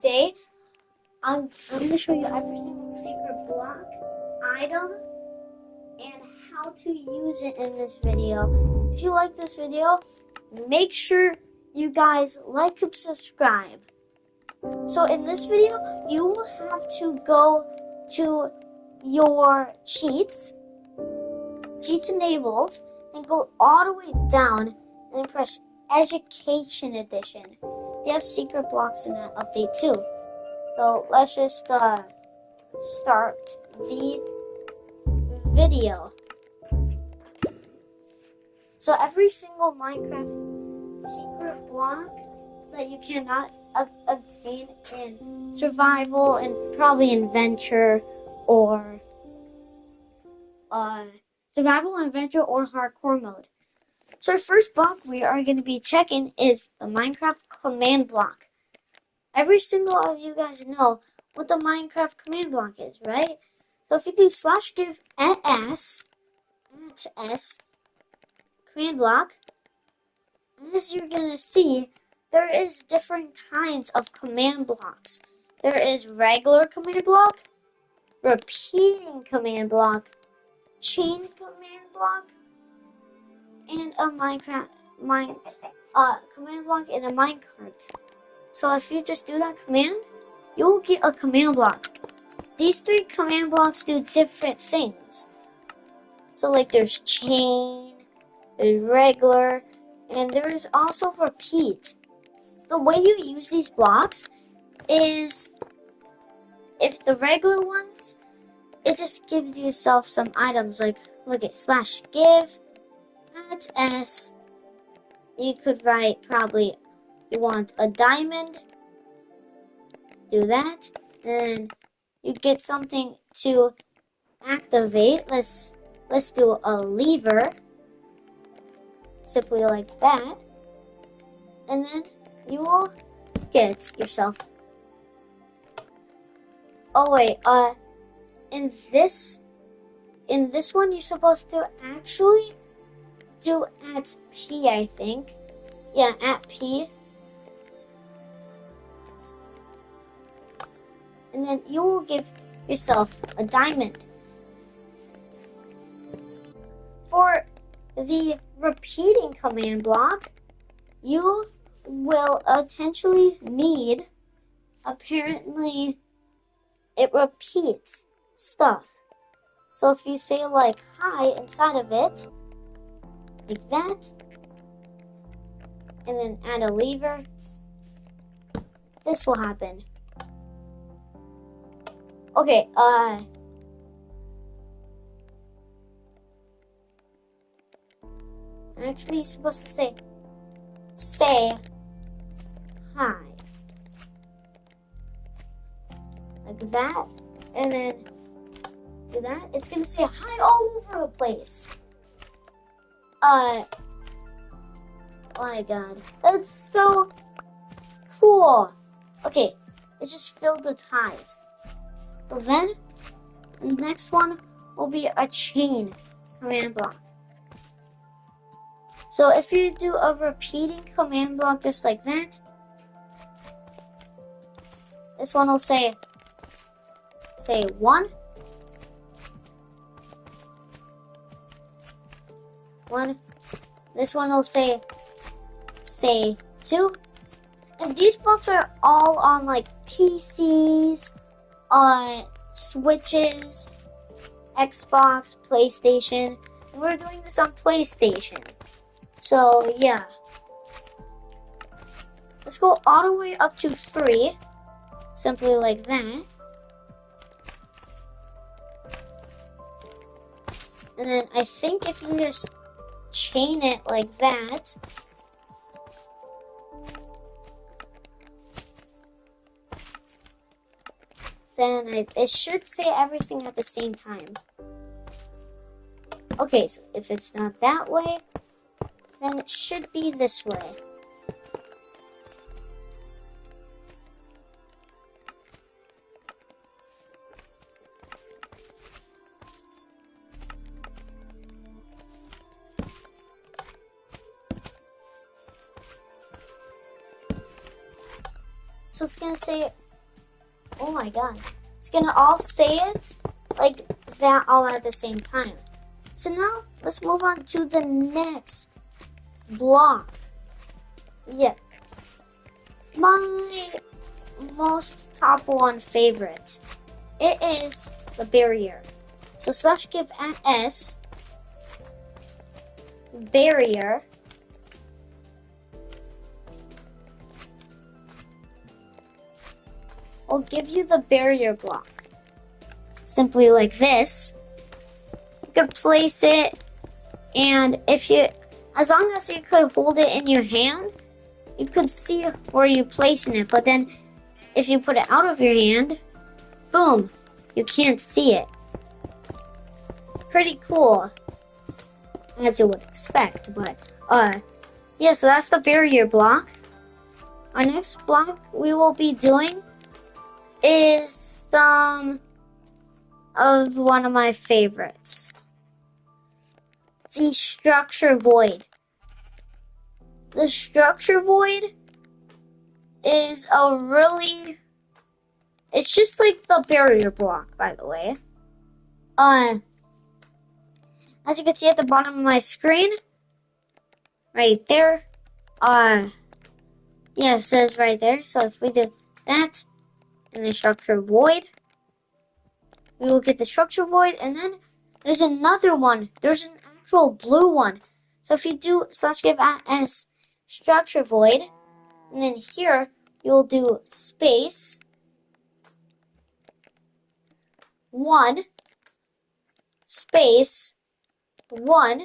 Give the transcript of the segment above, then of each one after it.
Today, I'm going to show you every single secret block, item, and how to use it in this video. If you like this video, make sure you guys like and subscribe. So in this video, you will have to go to your cheats enabled, and go all the way down and press Education Edition. They have secret blocks in that update too. So let's just start the video. So every single Minecraft secret block that you cannot obtain in survival and probably in venture or survival and adventure or hardcore mode. So our first block we are going to be checking is the Minecraft command block. Every single of you guys know what the Minecraft command block is, right? So if you do /give @s command block, as you're going to see, there is different kinds of command blocks. There is regular command block, repeating command block, chain command block, and a command block in a minecart. So if you just do that command, you will get a command block. These three command blocks do different things. So like there's chain, there's regular, and there is also repeat. So the way you use these blocks is, if the regular ones, it just gives yourself some items, like look at /give @s. You could write probably you want a diamond, do that, and you get something to activate. Let's do a lever, simply like that, and then you will get yourself. Oh wait, in this one you're supposed to actually do @p, I think. Yeah, @p. And then you will give yourself a diamond. For the repeating command block, you will potentially need, apparently, it repeats stuff. So if you say like hi inside of it, like that, and then add a lever, this will happen. Okay, I'm actually supposed to say hi. Like that, and then do that. It's gonna say hi all over the place. Oh my god, that's so cool. Okay, it's just filled with highs. So then, the next one will be a chain command block. So if you do a repeating command block just like that, this one will say 1, 1. This one will say 2. And these blocks are all on like PCs, Switches, Xbox, PlayStation. And we're doing this on PlayStation. So yeah. Let's go all the way up to 3. Simply like that. And then I think if you just chain it like that, then it should say everything at the same time. Okay, so if it's not that way, then it should be this way. So it's going to say Oh my god. It's gonna all say it like that all at the same time. So now let's move on to the next block. Yeah. My most top one favorite. It is the barrier. So slash give at S barrier. I'll give you the barrier block. Simply like this. You could place it, and as long as you could hold it in your hand, you could see where you're placing it. But then if you put it out of your hand, boom, you can't see it. Pretty cool, as you would expect. But yeah, so that's the barrier block. Our next block we will be doing is some of one of my favorites. The structure void. The structure void is it's just like the barrier block, by the way. As you can see at the bottom of my screen, right there, yeah, it says right there. So if we do that and the structure void, we will get the structure void, and then there's another one. There's an actual blue one. So if you do slash give at S structure void, and then here you'll do space 1 space 1.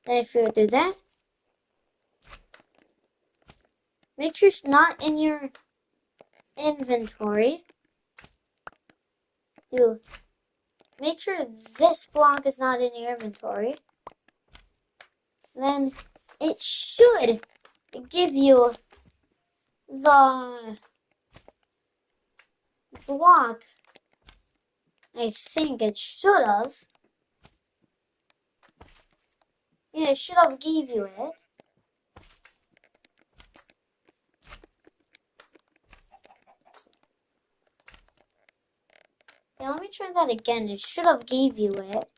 Then if you do that, make sure it's not in your inventory. Make sure this block is not in your inventory. Then it should give you the block. I think it should have. Yeah, it should have gave you it. Yeah, let me try that again. It should have gave you it.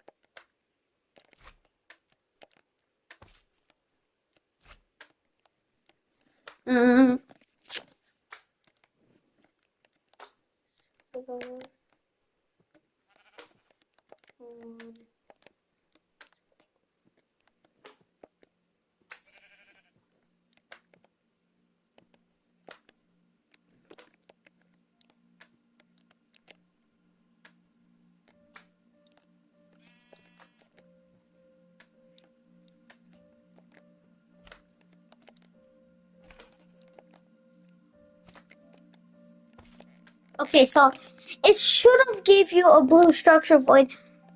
Okay, so it should have gave you a blue structure void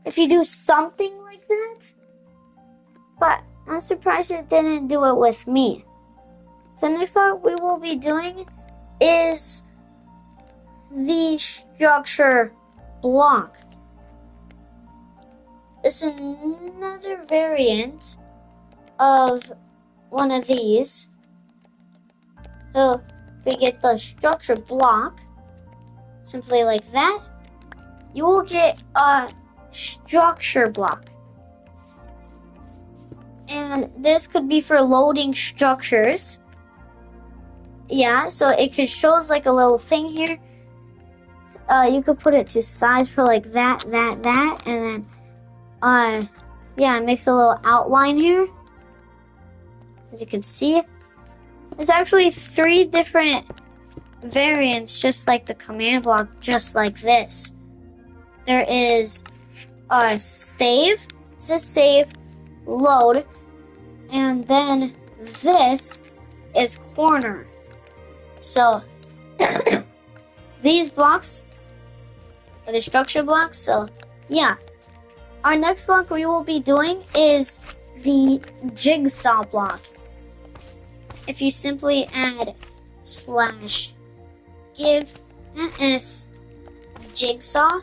if you do something like that. But I'm surprised it didn't do it with me. So next one we will be doing is the structure block. It's another variant of one of these. So we get the structure block, simply like that. You will get a structure block. And this could be for loading structures. Yeah, so it could shows like a little thing here. You could put it to size for like that, and then yeah, it makes a little outline here. As you can see, there's actually 3 different variants, just like the command block, just like this. There is save, save, load, and then this is corner. So these blocks are the structure blocks. So yeah, our next block we will be doing is the jigsaw block. If you simply add slash give s jigsaw,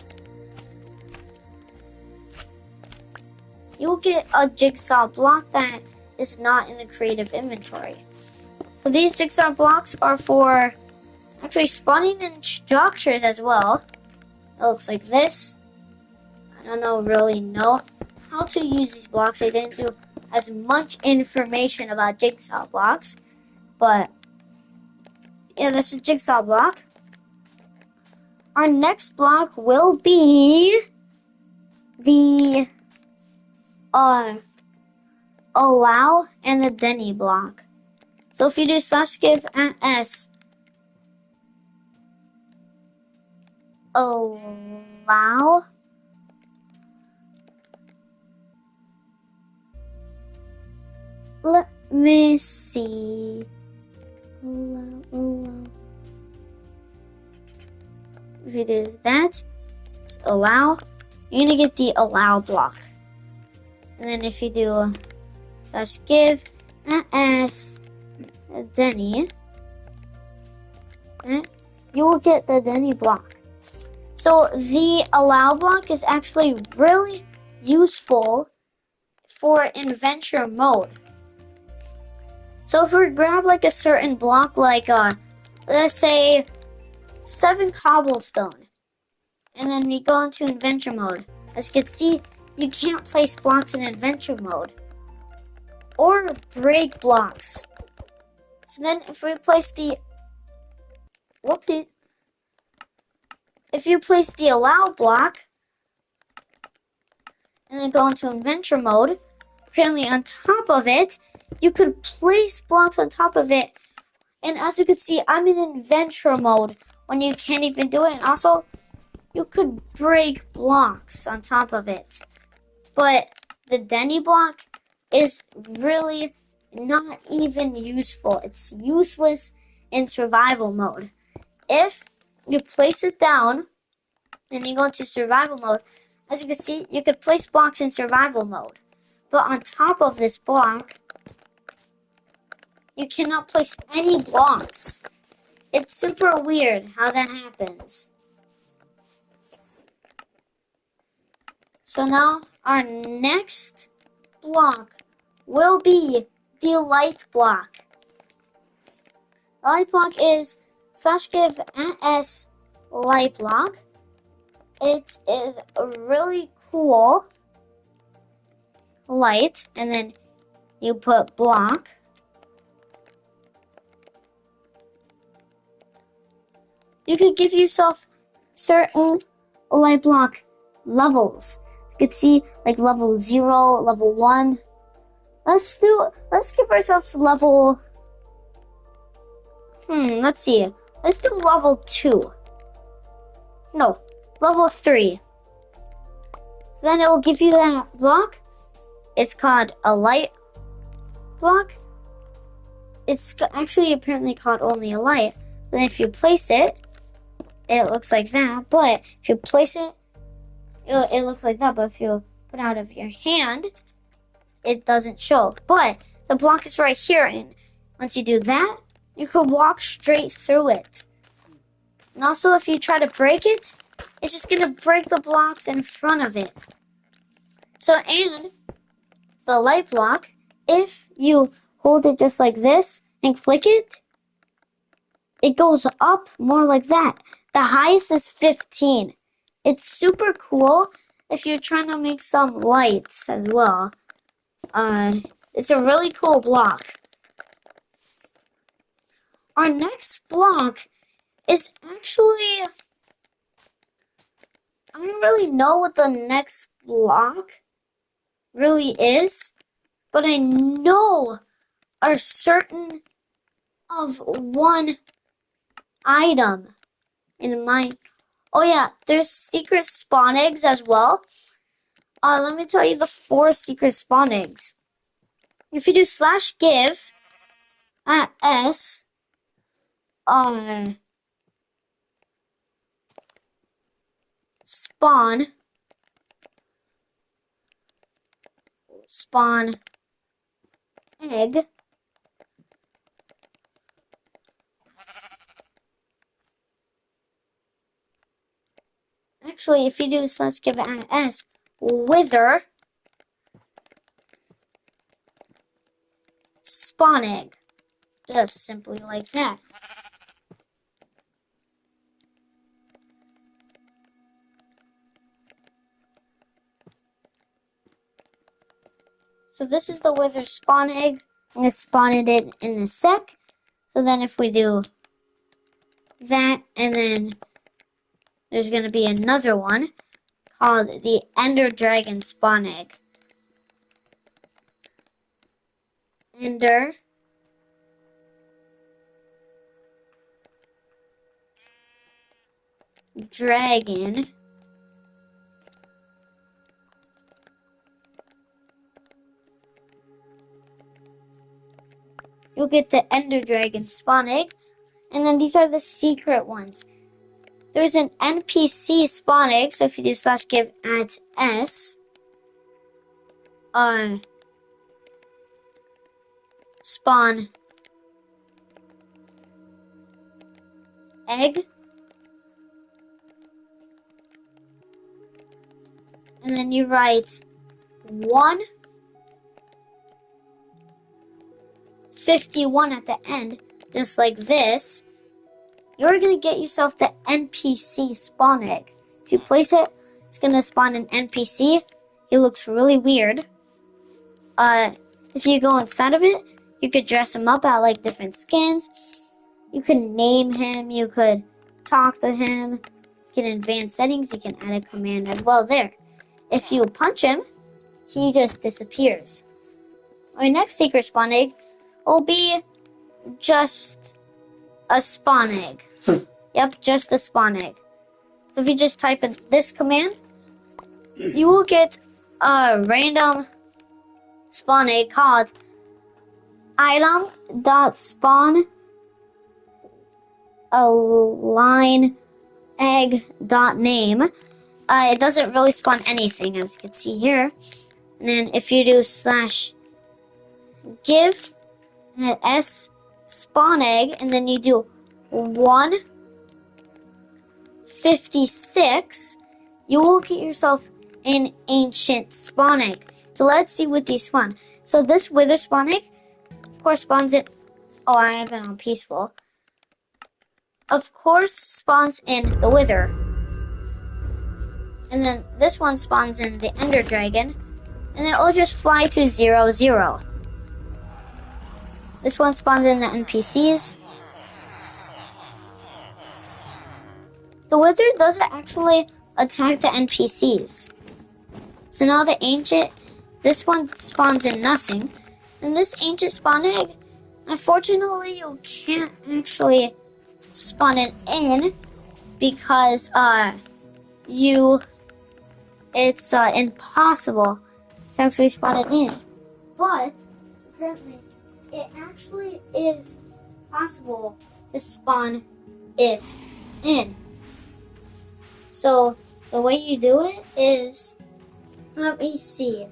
you will get a jigsaw block that is not in the creative inventory. So these jigsaw blocks are for actually spawning in structures as well. It looks like this. I don't really know how to use these blocks. I didn't do as much information about jigsaw blocks, but yeah, this is jigsaw block. Our next block will be the allow and the Denny block. So if you do /give @s allow, let me see. Allow. If you do that, it's allow, you're gonna get the allow block. And then if you do /give @s Denny, you will get the Denny block. So the allow block is actually really useful for adventure mode. So if we grab like a certain block, like let's say 7 cobblestone, and then we go into adventure mode. As you can see, you can't place blocks in adventure mode or break blocks. So then if we place the if you place the allow block and then go into adventure mode, apparently on top of it, you could place blocks on top of it. And as you can see, I'm in adventure mode when you can't even do it. And also, you could break blocks on top of it. But the Denny block is really not even useful. It's useless in survival mode. If you place it down and you go into survival mode, as you can see, you could place blocks in survival mode. But on top of this block, you cannot place any blocks. It's super weird how that happens. So now our next block will be the light block. The light block is /give @s light block. It is a really cool light, and then you put block. You could give yourself certain light block levels. You could see like level 0, level 1. Let's give ourselves level, let's see. Let's do level 2. No, level 3. So then it will give you that block. It's called a light block. It's actually apparently called only a light. Then if you place it, it looks like that. But if you place it, it looks like that. But if you put it out of your hand, it doesn't show. But the block is right here. And once you do that, you can walk straight through it. And also, if you try to break it, it's just going to break the blocks in front of it. So, and the light block, if you hold it just like this and click it, it goes up more like that. The highest is 15. It's super cool if you're trying to make some lights as well. It's a really cool block. Our next block is actually, I don't really know what the next block really is, but I know a certain of one item in my, oh yeah, there's secret spawn eggs as well. Let me tell you the 4 secret spawn eggs. If you do /give @s spawn egg, actually if you do /give @s wither spawn egg, just simply like that. So this is the wither spawn egg. I'm going to spawn it in a sec. So then if we do that, and then there's going to be another one called the ender dragon spawn egg. Ender dragon you'll get the ender dragon spawn egg, and then these are the secret ones. There's an NPC spawn egg, so if you do /give at s spawn egg, and then you write 151 at the end, just like this, you're going to get yourself the NPC spawn egg. If you place it, it's going to spawn an NPC. He looks really weird. If you go inside of it, you could dress him up at like different skins. You can name him, you could talk to him. You can advance settings, you can add a command as well there. If you punch him, he just disappears. Our next secret spawn egg will be just a spawn egg. Yep, just a spawn egg. So if you just type in this command, you will get a random spawn egg called item.spawn align egg.name. It doesn't really spawn anything, as you can see here. And then if you do /give s spawn egg, and then you do 156, you will get yourself an ancient spawn egg. So let's see what these spawn. So this wither spawn egg, of course, spawns it. Oh, I have it on peaceful. Of course, spawns in the wither. And then this one spawns in the ender dragon. And then it'll just fly to 0, 0. This one spawns in the NPCs. The wither doesn't actually attack the NPCs. So now the ancient, this one spawns in nothing. And this ancient spawn egg, unfortunately, you can't actually spawn it in because it's impossible to actually spawn it in. But apparently, it actually is possible to spawn it in. So the way you do it is, let me see.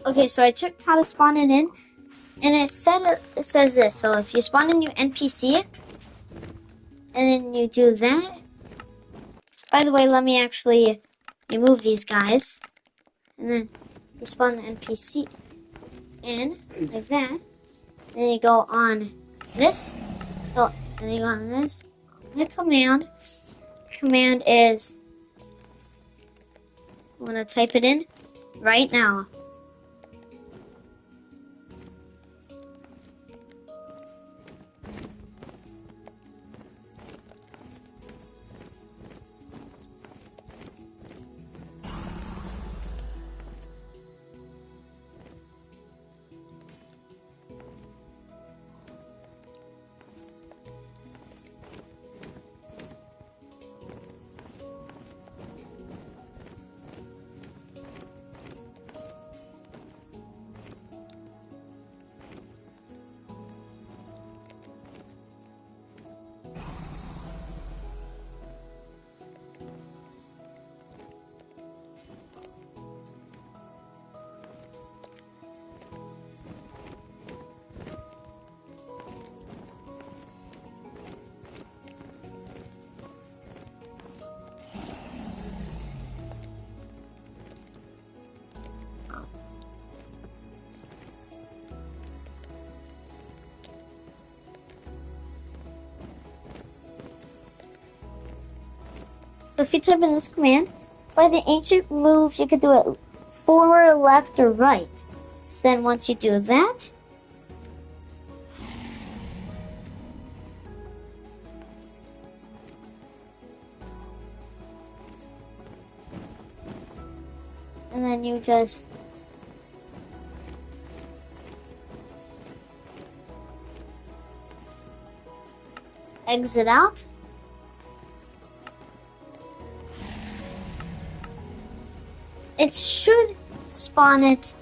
Okay, so I checked how to spawn it in, and it says this. So if you spawn a new NPC, and then you do that. By the way, let me actually remove these guys, and then you spawn the NPC in like that. Then you go on this. Oh, then you go on this. The command. The command is. I'm gonna type it in right now. So if you type in this command, by the ancient moves, you could do it forward, left, or right. So then once you do that, and then you just exit out. It should spawn it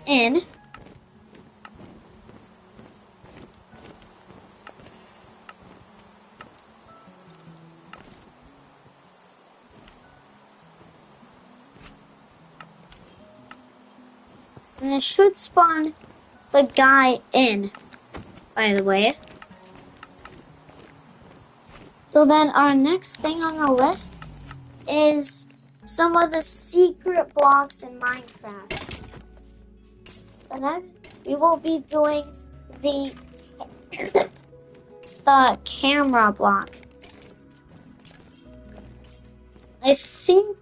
in. And it should spawn the guy in, by the way. So then our next thing on the list is some of the secret blocks in Minecraft. And then we will be doing the camera block. I think,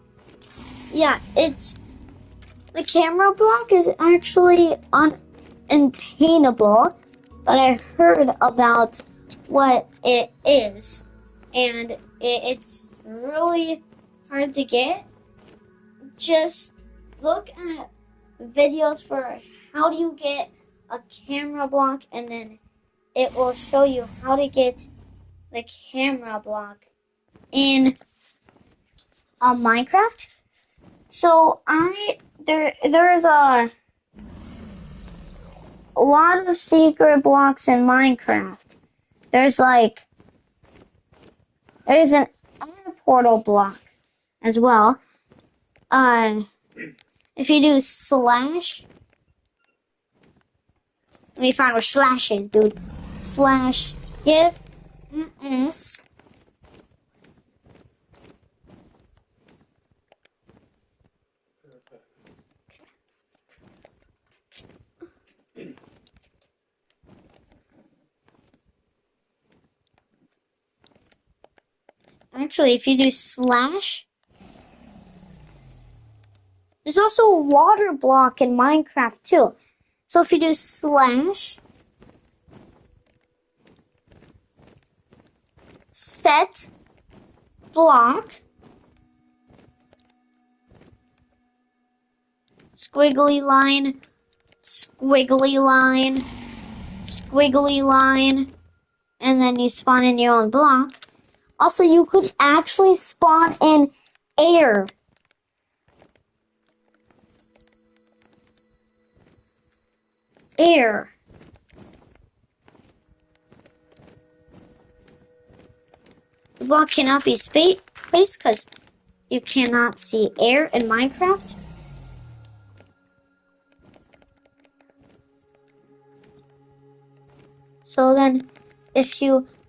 yeah, the camera block is actually unattainable, but I heard about what it is, and it's really hard to get. Just look at videos for how do you get a camera block, and then it will show you how to get the camera block in Minecraft. So there's a lot of secret blocks in Minecraft. There's an air portal block as well. If you do slash, let me find where slash is, dude. Slash give s Actually, if you do slash, there's also a water block in Minecraft too. So if you do slash set block squiggly line, squiggly line, squiggly line, and then you spawn in your own block. Also, you could actually spawn in air. Air. The block cannot be placed because you cannot see air in Minecraft. So then,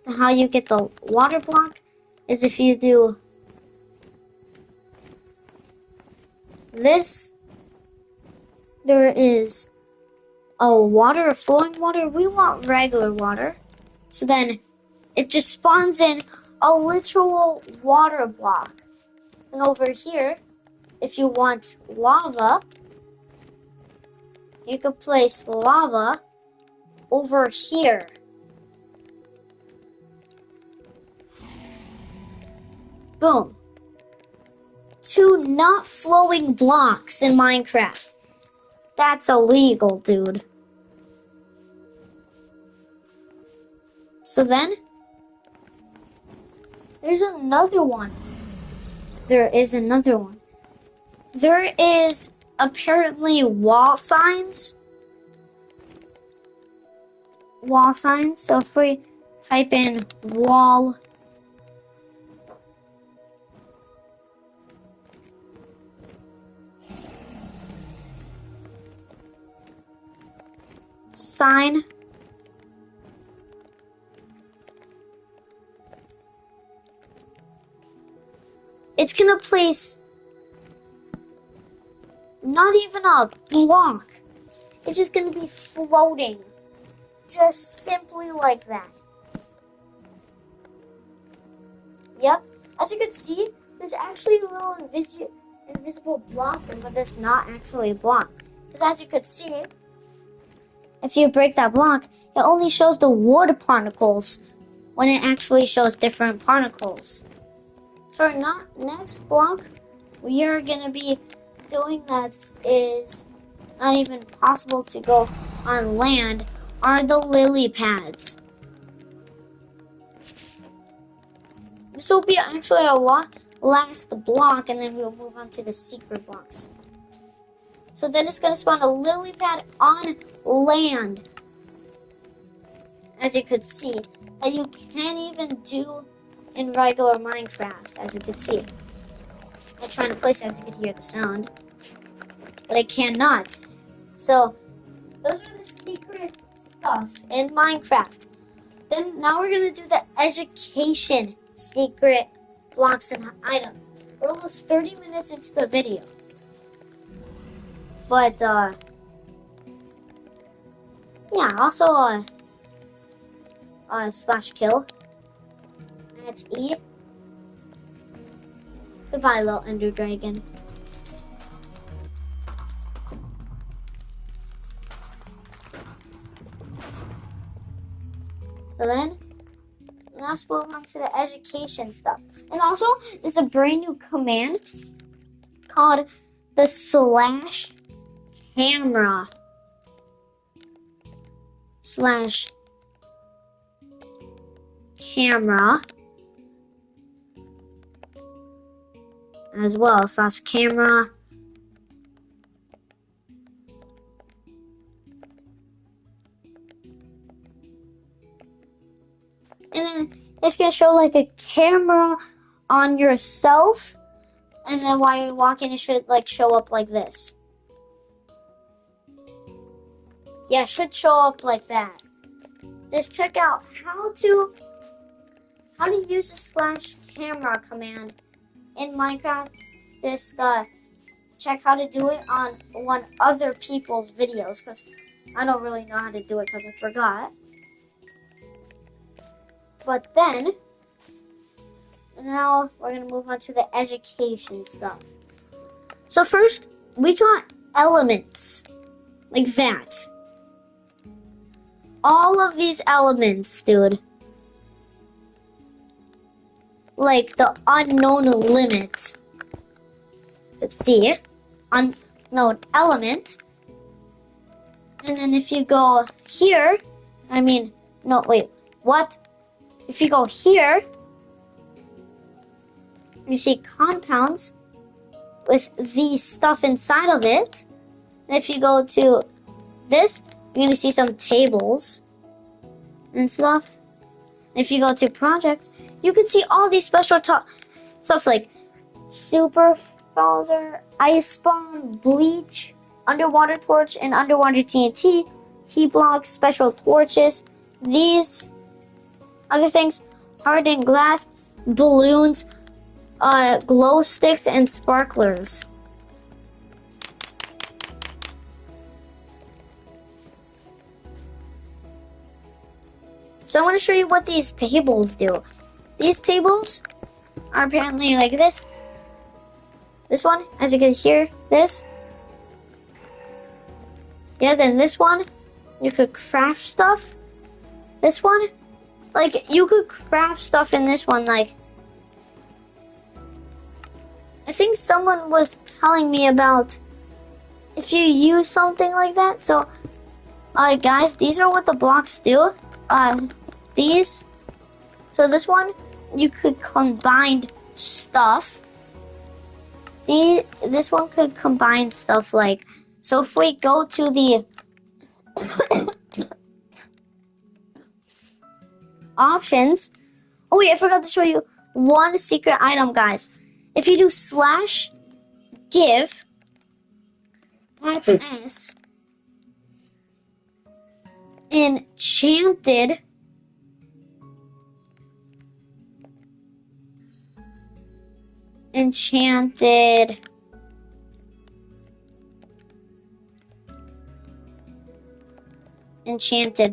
how you get the water block is if you do this. There is a flowing water. We want regular water. So then it just spawns in a literal water block. And over here, if you want lava, you could place lava over here. Boom. 2 not flowing blocks in Minecraft. That's illegal, dude. So then, there's another one. There is another one. There is apparently wall signs. Wall signs. So if we type in wall sign, it's gonna place not even a block. It's just gonna be floating. Just simply like that. Yep. As you can see, there's actually a little invisible block, but it's not actually a block. Because as you could see, if you break that block, it only shows the wood particles when it actually shows different particles. So our next block we are going to be doing that is not even possible to go on land are the lily pads. This will be actually our last block, and then we'll move on to the secret blocks. So then it's going to spawn a lily pad on land, as you could see, that you can't even do in regular Minecraft, as you could see. I'm trying to place it as you can hear the sound, but I cannot. So those are the secret stuff in Minecraft. Then now we're going to do the education secret blocks and items. We're almost 30 minutes into the video. But, yeah, also, slash kill. That's E. Goodbye, little ender dragon. So then, let's move on to the education stuff. And also, there's a brand new command called the slash camera slash camera as well, slash camera. And then it's going to show like a camera on yourself. And then while you're walking, it should like show up like this. Yeah, it should show up like that. Just check out how to use the slash camera command in Minecraft. Just check how to do it on one other people's videos, because I don't really know how to do it because I forgot. But then, now we're going to move on to the education stuff. So first, we got elements, like that. All of these elements, dude. Like the unknown limit. Let's see. Unknown element. And then if you go here, what? If you go here, you see compounds with the stuff inside of it. And if you go to this, you're going to see some tables and stuff. And if you go to projects, you can see all these special stuff like super Bowser, ice bomb, bleach, underwater torch, and underwater TNT, key blocks, special torches, these other things, hardened glass, balloons, glow sticks, and sparklers. So I'm going to show you what these tables do. These tables are apparently like this. This one, as you can hear, this. Yeah, then this one, you could craft stuff. This one, like, you could craft stuff in this one, like, I think someone was telling me about if you use something like that. So, guys, these are what the blocks do. These. So this one, you could combine stuff. This one could combine stuff like, so if we go to the options. Oh wait, I forgot to show you one secret item, guys. If you do slash give, that's S, enchanted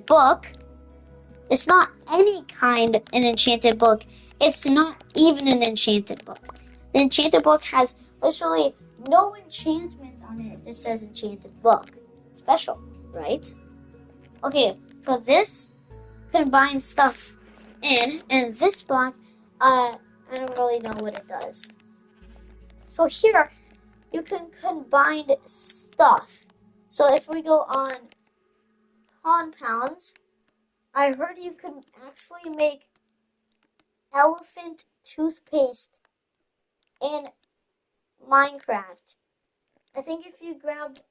book. It's not any kind of an enchanted book. It's not even an enchanted book. The enchanted book has literally no enchantments on it. It just says enchanted book. Special, right? Okay, for this, combine stuff in, and this block, I don't really know what it does. So here, you can combine stuff. So if we go on compounds, I heard you can actually make elephant toothpaste in Minecraft. I think if you grabbed,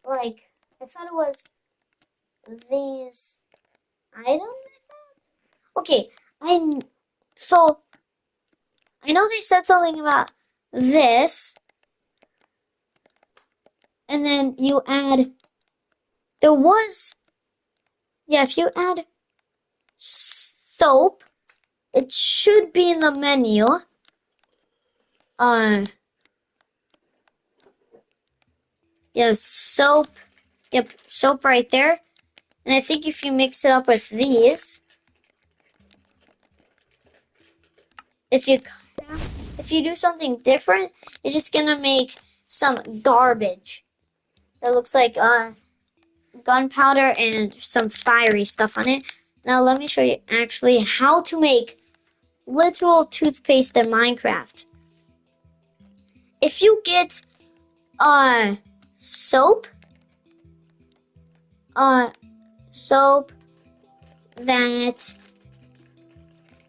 like, I thought it was these items, I thought? Okay, so, I know they said something about this, and then you add, if you add soap, it should be in the menu. Yes, soap. Yep, soap right there. And I think if you mix it up with these, if you do something different, it's just gonna make some garbage that looks like gunpowder and some fiery stuff on it. Now let me show you actually how to make literal toothpaste in Minecraft. If you get soap that,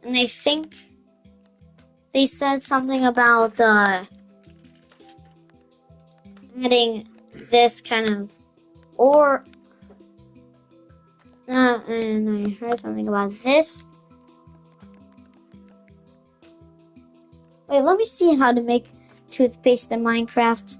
and I think they said something about adding this kind of, and I heard something about this. Wait, let me see how to make toothpaste in Minecraft.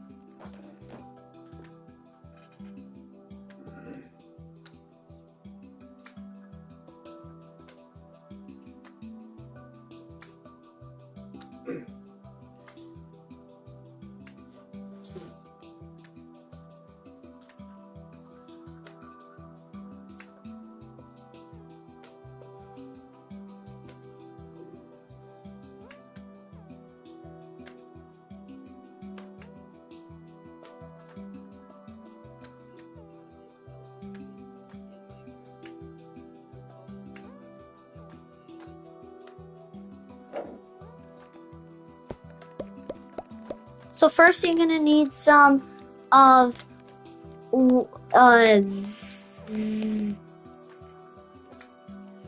So first you're gonna need some of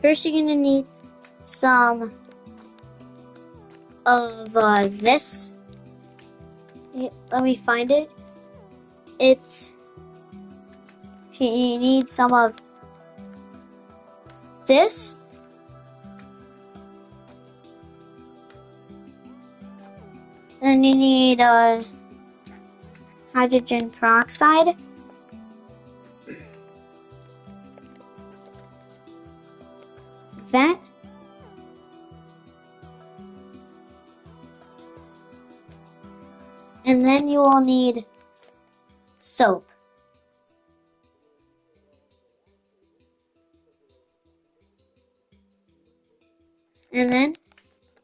first you're gonna need some of this. Let me find it. You need some of this. Then you need hydrogen peroxide. That. And then you will need soap. And then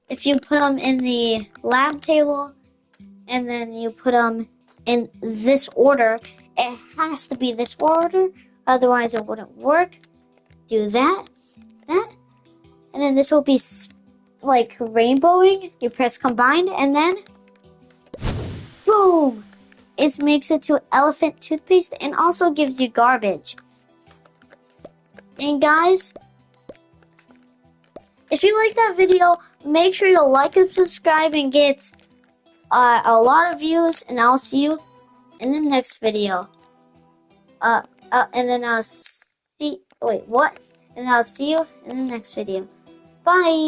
if you put them in the lab table and then you put them in this order, it has to be this order, otherwise it wouldn't work. Do that, and then this will be like rainbowing. You press combine and then boom! It makes it to elephant toothpaste and also gives you garbage. And guys, if you like that video, make sure to like and subscribe and get a lot of views, and I'll see you in the next video. And then I'll see, wait, what? And I'll see you in the next video. Bye!